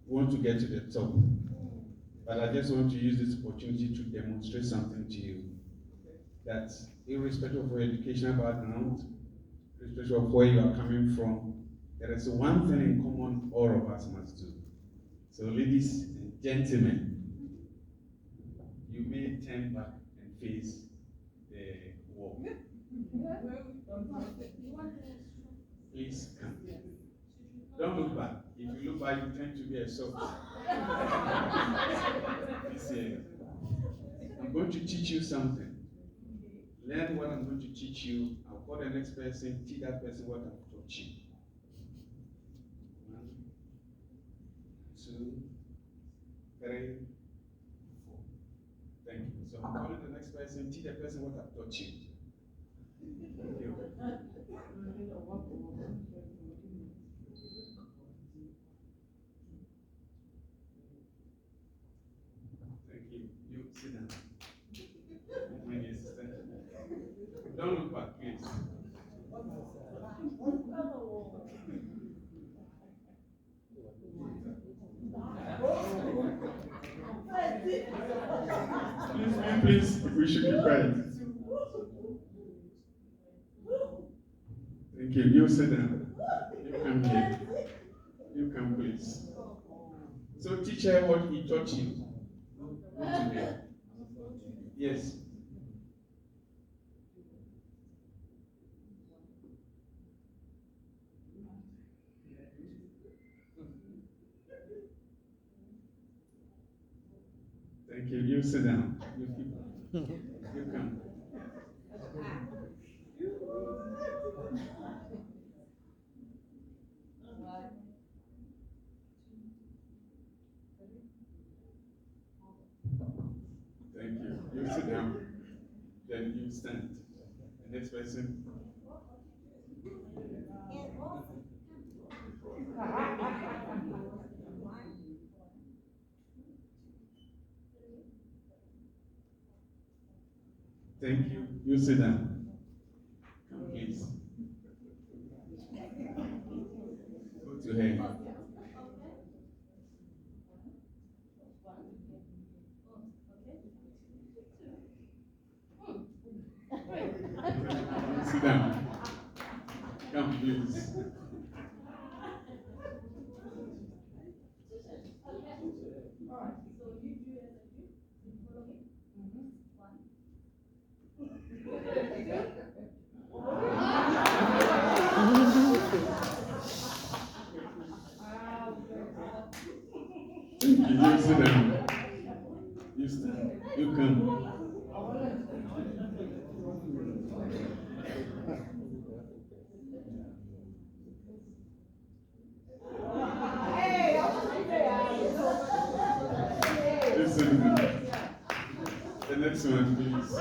want to get to the top. But I just want to use this opportunity to demonstrate something to you. That irrespective of your educational background, irrespective of where you are coming from, there is one thing in common all of us must do. So ladies and gentlemen, you may turn back and face the wall. Please come. Don't look back. If you look back, you tend to be a soft. I'm going to teach you something. Learn what I'm going to teach you. I'll call the next person, teach that person what I've taught you. 1, 2, 3, 4. Thank you. So I'm calling the next person, teach the person what I've taught you. Thank you. Thank you. You sit down. My assistant. Don't look back, please. Please, we should be quiet. Thank you. You sit down. You come here. You come, please. So, teacher, what he taught you today? Yes. Thank you. You sit down. You come. Thank you. You sit down. Then you stand. The next person. Thank you. You sit down. Come, please. Go to her. Sit down. Come, please. You sit down. You stand. You come. Listen. The next one, please.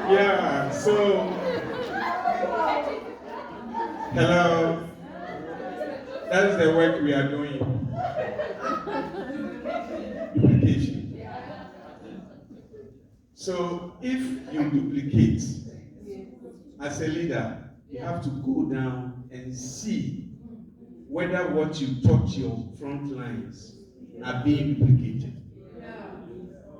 Yeah, so hello. That's the work we are doing. Duplication. So if you duplicate as a leader, you have to go down and see whether what you taught your front lines are being duplicated.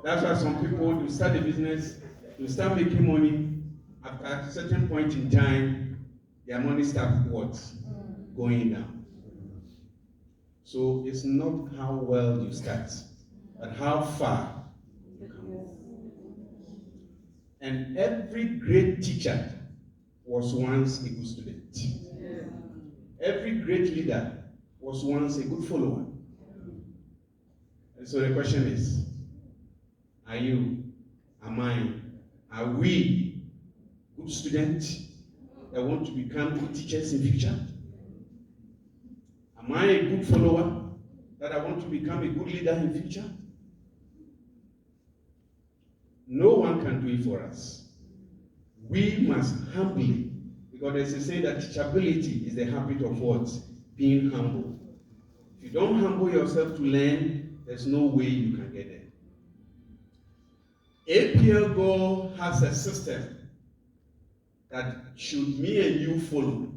That's why some people, you start a business, you start making money, at a certain point in time, their money starts what? Going down. So it's not how well you start, but how far you come. And every great teacher was once a good student. Every great leader was once a good follower. And so the question is, are you, am I, are we good students that want to become good teachers in future? Am I a good follower that I want to become a good leader in future? No one can do it for us. We must humbly, because there's a saying that teachability is the habit of what? Being humble. If you don't humble yourself to learn, there's no way you can get there. APL Go has a system that should me and you follow,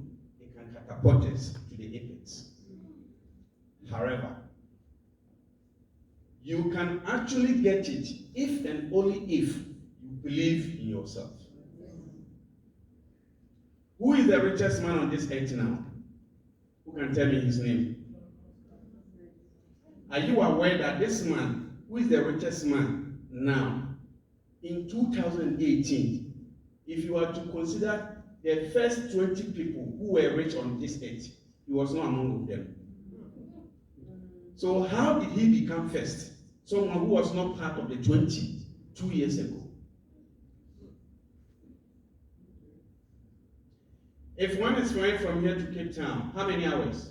it can catapult us to the apex. However, you can actually get it if and only if you believe in yourself. Who is the richest man on this earth now? Who can tell me his name? Are you aware that this man, who is the richest man now, in 2018, if you are to consider the first 20 people who were rich on this earth, he was not among them. So how did he become first? Someone who was not part of the 20 2 years ago. If one is flying from here to Cape Town, how many hours?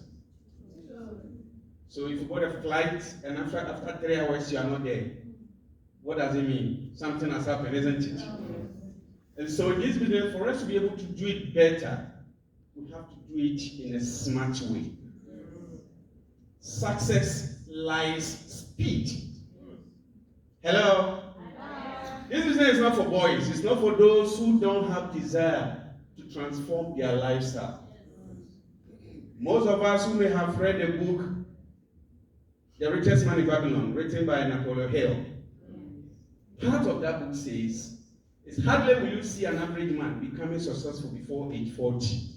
So if you bought a flight and after 3 hours you are not there, what does it mean? Something has happened, isn't it? And so in this business, for us to be able to do it better, we have to do it in a smart way. Success lies speed. Hello? This business is not for boys. It's not for those who don't have desire to transform their lifestyle. Most of us who may have read the book, The Richest Man in Babylon, written by Napoleon Hill, part of that book says, it's hardly will you see an average man becoming successful before age 40.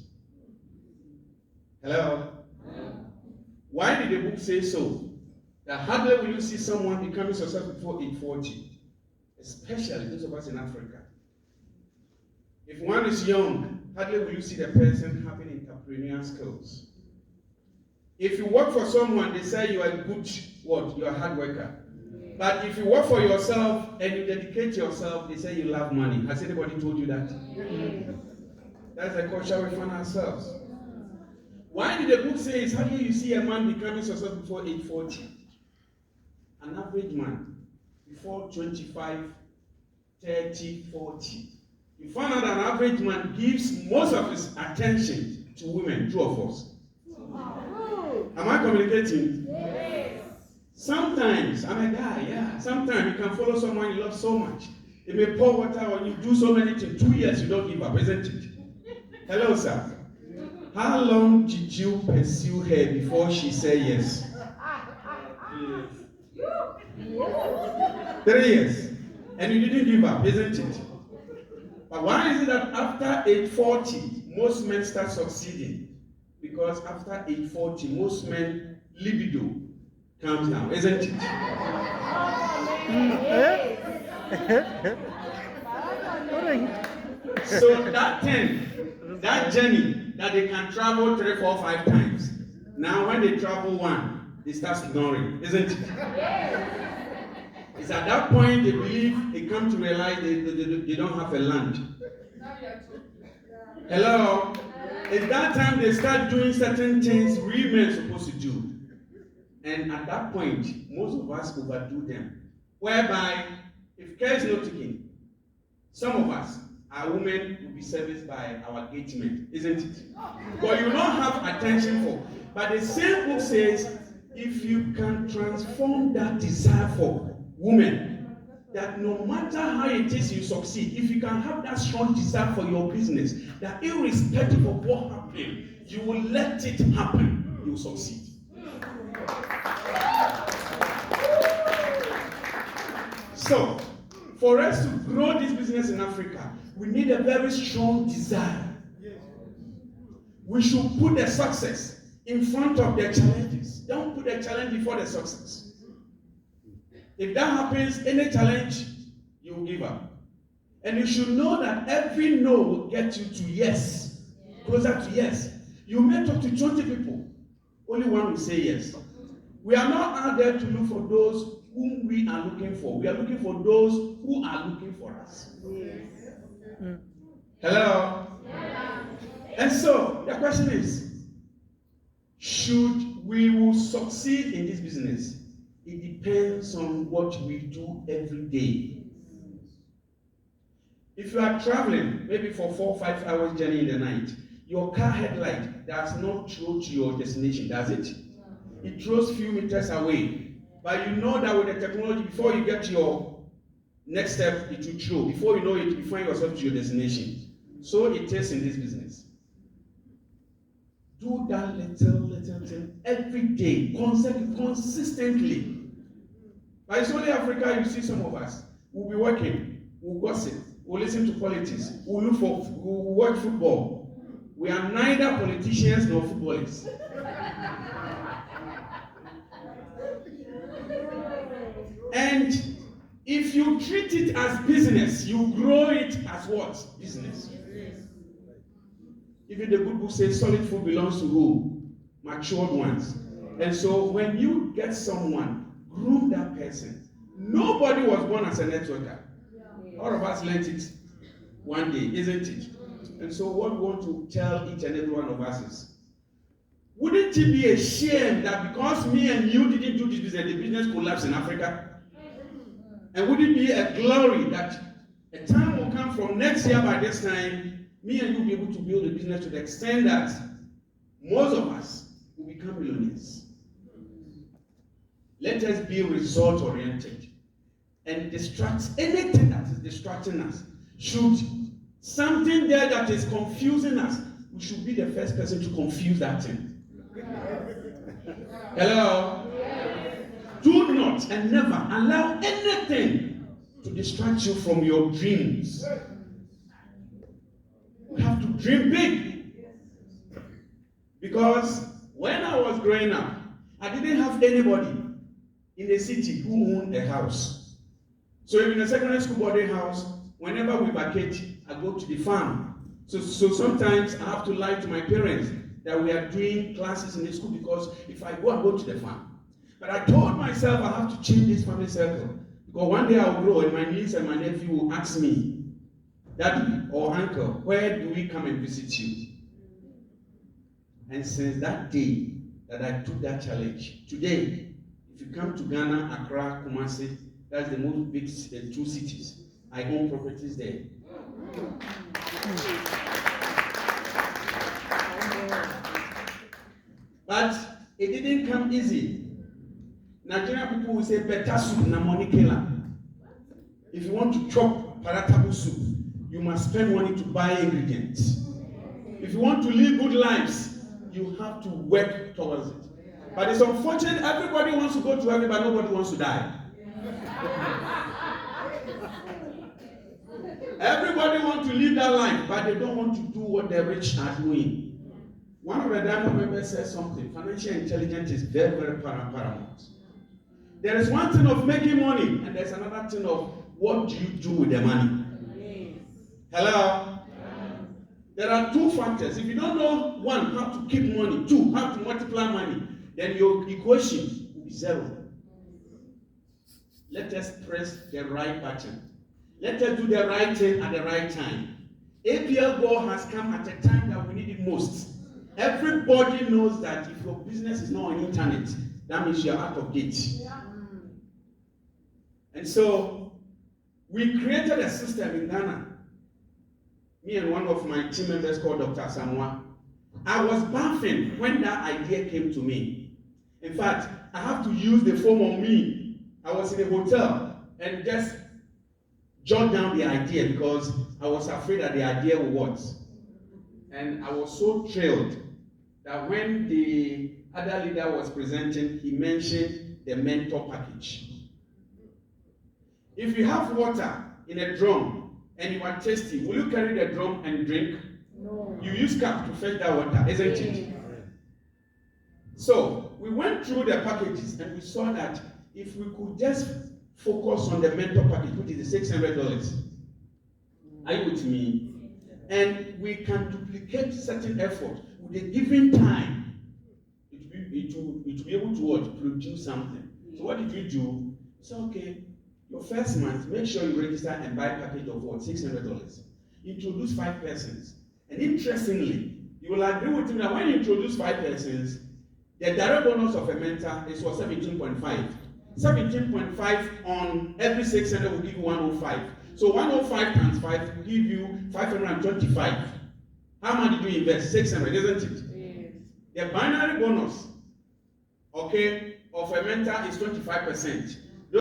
Hello? Why did the book say so? That hardly will you see someone becoming successful before age 40. Especially those of us in Africa. If one is young, hardly will you see the person having entrepreneurial skills. If you work for someone, they say you are good, what? You are a hard worker. But if you work for yourself and you dedicate yourself, they say you love money. Has anybody told you that? That's the culture we find ourselves. Why did the book say it's hardly you see a man becoming successful before age 40? An average man, before 25, 30, 40. You find out an average man gives most of his attention to women, two of us. Am I communicating? Yes. Sometimes, I'm a guy, yeah. Sometimes you can follow someone you love so much. They may pour water on you, do so many things. 2 years you don't give up, isn't it? Hello, sir. How long did you pursue her before she said yes? 3 years. And you didn't give up, isn't it? But why is it that after age 40, most men start succeeding? Because after age 40, most men libido comes down, isn't it? So that thing, that journey that they can travel 3, 4, 5 times. Now when they travel one, they start snoring, isn't it? It's at that point they believe, they come to realize they don't have a land. Hello? At that time they start doing certain things we men are supposed to do. And at that point, most of us overdo them. Whereby, if care is not taken, some of us, our women will be serviced by our gate men, isn't it? But you don't have attention for. But the same book says, if you can transform that desire for women, that no matter how it is you succeed, if you can have that strong desire for your business, that irrespective of what happens, you will let it happen, you will succeed. So, for us to grow this business in Africa, we need a very strong desire. We should put the success in front of the challenges. Don't put the challenge before the success. If that happens, any challenge, you will give up. And you should know that every no will get you to yes, closer to yes. You may talk to 20 people, only one will say yes. We are not out there to look for those whom we are looking for. We are looking for those who are looking for us. Hello? And so, the question is, should we will succeed in this business? It depends on what we do every day. If you are traveling, maybe for 4 or 5 hours journey in the night, your car headlight does not throw to your destination, does it? It throws few meters away. But you know that with the technology, before you get to your next step, it will throw. Before you know it, you find yourself to your destination. So it is in this business. Do that little thing every day, consistently. But it's only Africa you see some of us. We'll be working, we'll gossip, we'll listen to politics, we'll watch football. We are neither politicians nor footballers. And if you treat it as business, you grow it as what? Business. Even the good book says solid food belongs to who? Matured ones. And so when you get someone, groom that person. Nobody was born as a networker. All of us learned it one day, isn't it? And so what we want to tell each and every one of us is, wouldn't it be a shame that because me and you didn't do this business, the business collapsed in Africa? And would it be a glory that a time will come from next year by this time, me and you will be able to build a business to the extent that most of us will become millionaires? Let us be result-oriented and distract anything that is distracting us. Should something there that is confusing us, we should be the first person to confuse that thing. Hello? Do not and never allow anything to distract you from your dreams. You have to dream big. Because when I was growing up, I didn't have anybody in the city who owned a house. So in a secondary school boarding house, whenever we vacate, I go to the farm. So sometimes I have to lie to my parents that we are doing classes in the school because if I go to the farm. But I told myself I have to change this family circle. Because one day I will grow and my niece and my nephew will ask me, Daddy or Uncle, where do we come and visit you? And since that day that I took that challenge, today, if you come to Ghana, Accra, Kumasi, that's the most big 2 cities. I own properties there. But it didn't come easy. Nigerian people will say, better soup na money killer. If you want to chop palatable soup, you must spend money to buy ingredients. If you want to live good lives, you have to work towards it. But it's unfortunate, everybody wants to go to heaven, but nobody wants to die. Everybody wants to live that life, but they don't want to do what the rich are doing. One of the Diamond members said something, financial intelligence is very, very paramount. There is one thing of making money, and there's another thing of what do you do with the money. Hello? There are 2 factors. If you don't know, 1, how to keep money, 2, how to multiply money, then your equation will be 0. Let us press the right button. Let us do the right thing at the right time. APL Gold has come at a time that we need it most. Everybody knows that if your business is not on internet, that means you're out of date. And so, we created a system in Ghana. Me and one of my team members called Dr. Samoa. I was baffled when that idea came to me. In fact, I have to use the phone on me. I was in a hotel and just jot down the idea because I was afraid that the idea would work. And I was so thrilled that when the other leader was presenting, he mentioned the mentor package. If you have water in a drum and you are thirsty, will you carry the drum and drink? No. You use cup to fetch that water, isn't it? So we went through the packages and we saw that if we could just focus on the mentor package, which is $600, Are you with me? And we can duplicate certain effort with a given time. It will be able to what? Produce something. So what did we do? So okay, your first month, make sure you register and buy a package of what? $600. Introduce 5 persons. And interestingly, you will agree with me that when you introduce 5 persons, the direct bonus of a mentor is for 17.5. 17.5 on every 600 will give you 105. So 105 times 5 will give you 525. How much did you invest? 600, isn't it? Yes. The binary bonus, okay, of a mentor is 25%.